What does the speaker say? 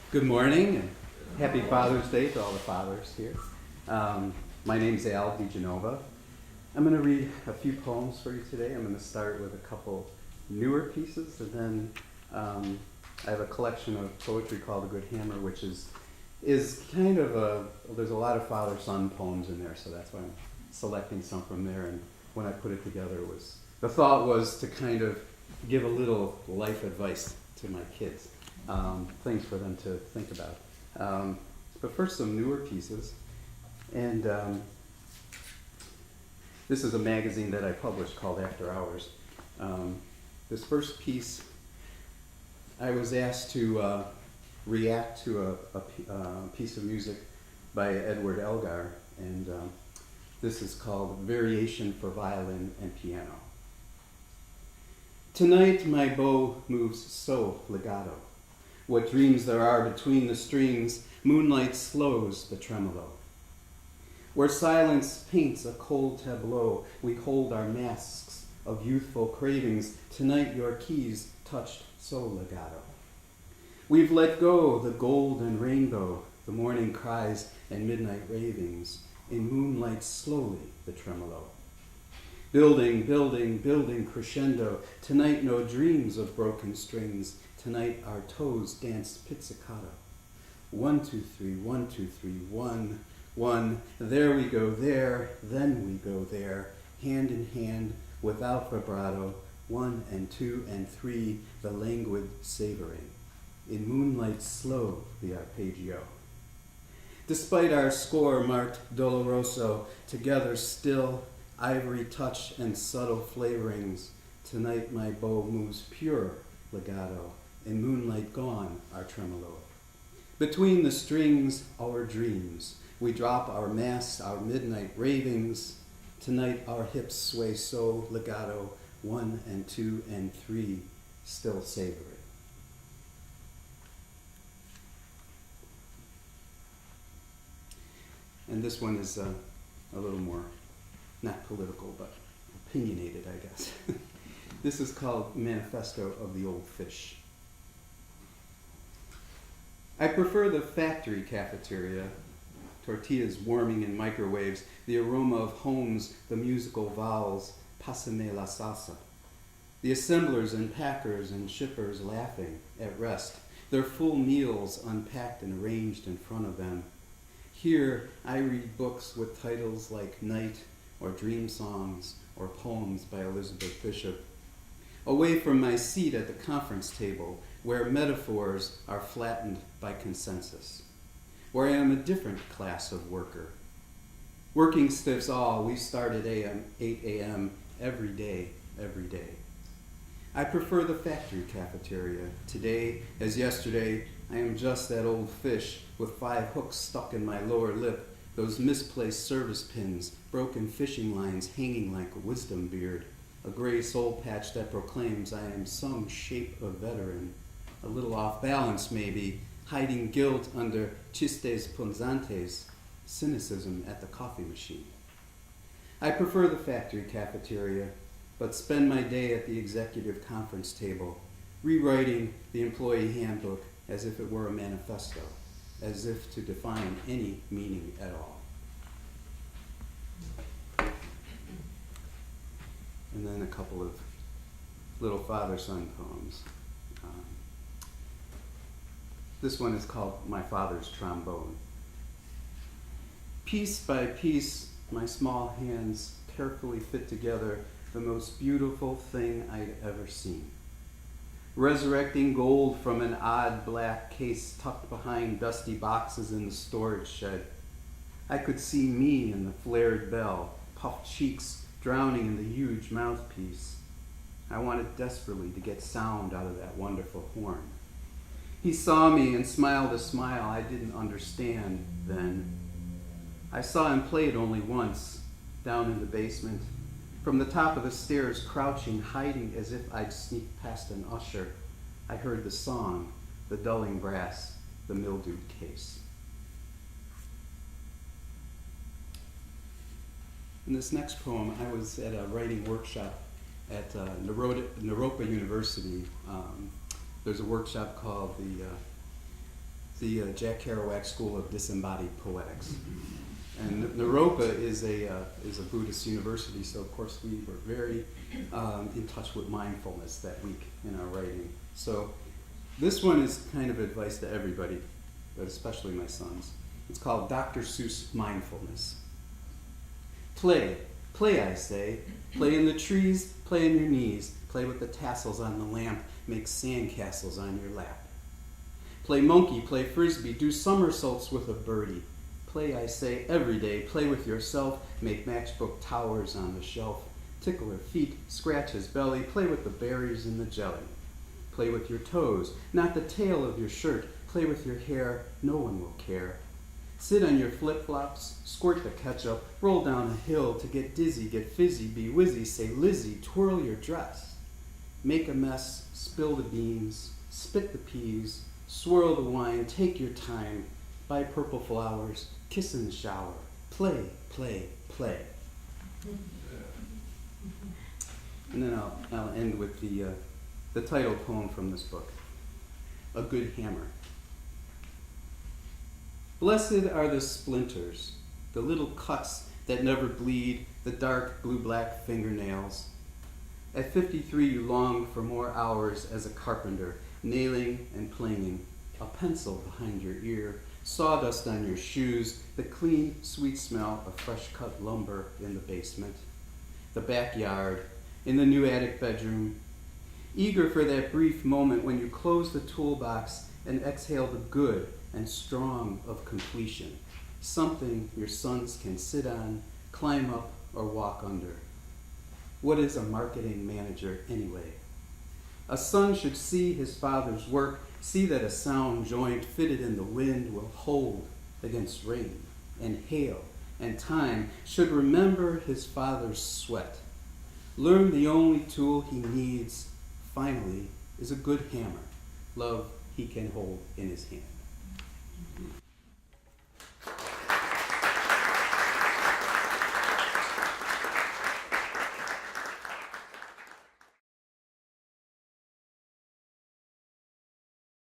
Good morning and happy Father's Day to all the fathers here. My name's DeGenova. I'm going to read a few poems for you today. I'm going to start with a couple newer pieces, and then I have a collection of poetry called The Good Hammer, which is kind of there's a lot of father-son poems in there, so that's why I'm selecting some from there. And when I put it together, the thought was to kind of give a little life advice to my kids. Things for them to think about. But first, some newer pieces. And this is a magazine that I published called After Hours. This first piece, I was asked to react to a piece of music by Edward Elgar, and this is called Variation for Violin and Piano. Tonight my bow moves so legato. What dreams there are between the strings, moonlight slows the tremolo. Where silence paints a cold tableau, we hold our masks of youthful cravings. Tonight your keys touched so legato. We've let go the gold and rainbow, the morning cries and midnight ravings. In moonlight slowly the tremolo. Building, building, building crescendo. Tonight no dreams of broken strings. Tonight our toes dance pizzicato. 1, 2, 3, 1, 2, 3, 1, 1. There we go there, then we go there. Hand in hand, without vibrato. 1 and 2 and 3, the languid savoring. In moonlight slow, the arpeggio. Despite our score marked doloroso, together still, ivory touch and subtle flavorings. Tonight my bow moves pure legato. In moonlight gone, our tremolo. Between the strings, our dreams. We drop our masks, our midnight ravings. Tonight our hips sway so legato. 1 and 2 and 3, still savory. And this one is a little more, not political, but opinionated, I guess. This is called Manifesto of the Old Fish. I prefer the factory cafeteria, tortillas warming in microwaves, the aroma of homes, the musical vowels, pásame la salsa. The assemblers and packers and shippers laughing at rest, their full meals unpacked and arranged in front of them. Here I read books with titles like Night or Dream Songs or Poems by Elizabeth Bishop. Away from my seat at the conference table, where metaphors are flattened by consensus, where I am a different class of worker. Working stiffs all, we start at 8 a.m. every day. I prefer the factory cafeteria. Today, as yesterday, I am just that old fish with 5 hooks stuck in my lower lip, those misplaced service pins, broken fishing lines hanging like a wisdom beard, a gray soul patch that proclaims I am some shape of veteran, a little off balance maybe, hiding guilt under chistes punzantes, cynicism at the coffee machine. I prefer the factory cafeteria, but spend my day at the executive conference table, rewriting the employee handbook as if it were a manifesto, as if to define any meaning at all. And then a couple of little father-son poems. This one is called My Father's Trombone. Piece by piece, my small hands carefully fit together the most beautiful thing I'd ever seen. Resurrecting gold from an odd black case tucked behind dusty boxes in the storage shed. I could see me in the flared bell, puffed cheeks drowning in the huge mouthpiece. I wanted desperately to get sound out of that wonderful horn. He saw me and smiled a smile I didn't understand then. I saw him play it only once, down in the basement. From the top of the stairs, crouching, hiding as if I'd sneaked past an usher, I heard the song, the dulling brass, the mildewed case. In this next poem, I was at a writing workshop at Naropa University. There's a workshop called the the Jack Kerouac School of Disembodied Poetics. And Naropa is a Buddhist university, so of course we were very in touch with mindfulness that week in our writing. So this one is kind of advice to everybody, but especially my sons. It's called Dr. Seuss Mindfulness. Play, play I say, play in the trees, play in your knees, play with the tassels on the lamp, make sandcastles on your lap. Play monkey, play frisbee, do somersaults with a birdie. Play, I say, every day, play with yourself, make matchbook towers on the shelf. Tickle her feet, scratch his belly, play with the berries and the jelly. Play with your toes, not the tail of your shirt, play with your hair, no one will care. Sit on your flip-flops, squirt the ketchup, roll down a hill to get dizzy, get fizzy, be whizzy, say Lizzie, twirl your dress. Make a mess, spill the beans, spit the peas, swirl the wine, take your time, buy purple flowers, kiss in the shower, play, play, play. And then I'll end with the title poem from this book, A Good Hammer. Blessed are the splinters, the little cuts that never bleed, the dark blue-black fingernails. At 53 you long for more hours as a carpenter, nailing and planing, a pencil behind your ear, sawdust on your shoes, the clean, sweet smell of fresh-cut lumber in the basement, the backyard, in the new attic bedroom, eager for that brief moment when you close the toolbox and exhale the good and strong of completion, something your sons can sit on, climb up, or walk under. What is a marketing manager anyway? A son should see his father's work, see that a sound joint fitted in the wind will hold against rain and hail and time, should remember his father's sweat. Learn the only tool he needs, finally, is a good hammer, love he can hold in his hand.